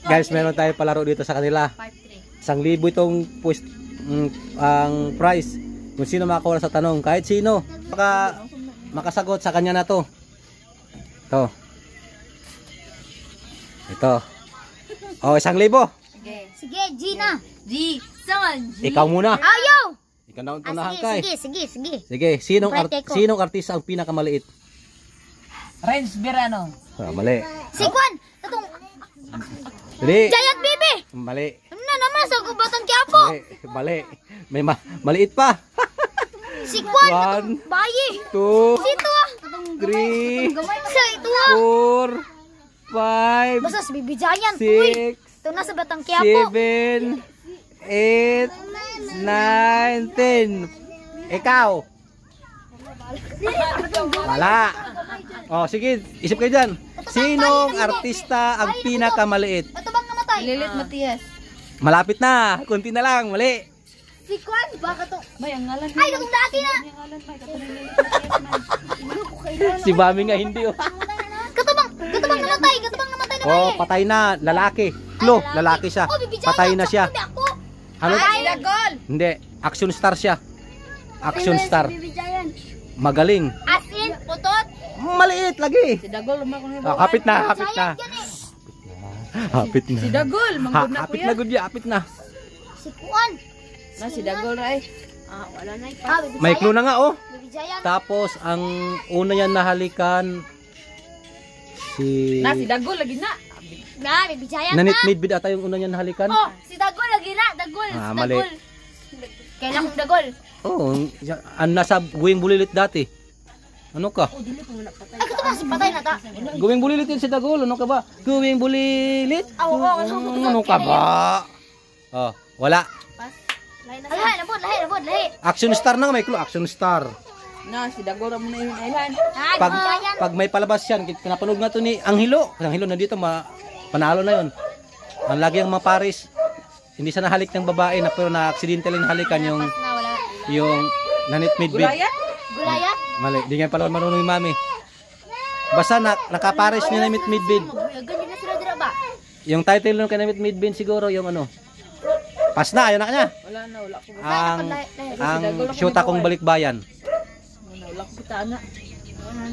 Guys, meron tayo palaro dito sa kanila. 1,000 itong ang prize. Kung sino makakuha sa tanong, kahit sino makasagot sa kanya na to. Ito. Oh, 1,000. Sige, Gina. G. Saman. Ikaw muna. Ayaw. Ikaw na unahan kay. Sige. Sinong artista ang pinakamaliit? Renz Birano. Mali. Si Kwan. Tatong. Mali. Giant Bibi. Mali. Ano na naman sa Batang Quiapo? Mali. May maliit pa. Si Kwan. Bayi. 2, Sito 3, Sa ito 4, 5, Basta si Bibi Giant. 6, Ito na sa Batang Quiapo. 7, 8, 9, 10. Ikaw. Wala. Oh, sige, isip kayo dyan. Sinong artista ang pinakamaliit? Ito bang namatay? Lilit Matias. Malapit na. Kunti na lang. Mali. Si Kwan. Baka to. Bay, ang ngalan. Ay, itong dati na. Si Bami nga hindi. Oh, Katubang namatay. Na oh patay na. Lalaki. Lo, lalaki siya. Patay na siya. Ano? Dagol. Hindi. Action star siya. Action star. Magaling. Asin, putot. Maliit lagi. Si Dagol, umakon Ah, hapit na. Hapit na. Si Dagol, manggod na Hapit kuya. na gud ya, hapit na. Si Kwan. Na si Dagol ay. Wala na ipa. May clue na nga oh. Bibi Giant. Tapos ang una yan nahalikan si Na si Dagol lagi na. Bibi Giant Nanit na. Midbid ata yung una yan nahalikan. Oh, si Dagol lagi na. Dagol. Ah, Si mali. Dagol. Kailan kong Dagol? Oo, ang nasa Guwing Bulilit dati. Ano ka? Ay, ito kasi patay na ta. Guwing Bulilit yun si Dagol. Ano ka ba? Guwing Bulilit. Ano ka ba? Oh, wala. Lahi. Action star na may clue. Action star. Na si Dagol mo na yung ilan. Pag may palabas yan, pinapanood nga to ni Anghilo. Anghilo nandito, panalo na yun. Ang lagi ang mga Paris. Hindi siya nahalik ng babae na pero na-aksidente lang nahalikan yung Nanit Midbid. Gulayat? Mali, di nga pala marunong yung mami. Basta nakapares ni Nanit Midbid. Gandi na sila dira ba? Yung title ng kay Nanit Midbid siguro yung ano. Pas na, ayun na kanya. Wala na, wala ko. Ang Syuta Kong Balikbayan. Wala ko kita na.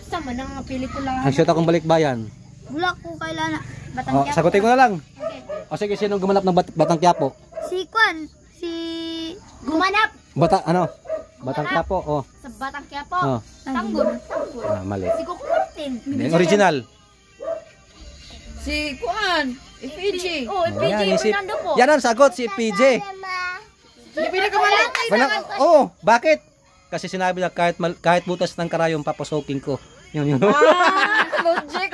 Sama ng pelikula. Ang Syuta Kong Balikbayan. Wala ko kailan. Batang Oh, Quiapo. sagutin ko na lang. Okay. O sige, sinong gumanap ng Batang Quiapo? Si Kwan. Gumanap. Batang Quiapo. Oh. Sa Batang Quiapo. Oh. Tanggol. Mali. Si Coco Martin. Yung original. Si Kuan, FPG. Oh, PJ Fernando po. Yan ang sagot si PJ. Hindi pinakamalaki. Oh, bakit? Kasi sinabi na kahit butas ng karayom papasokin ko. Yun. Ah, logic.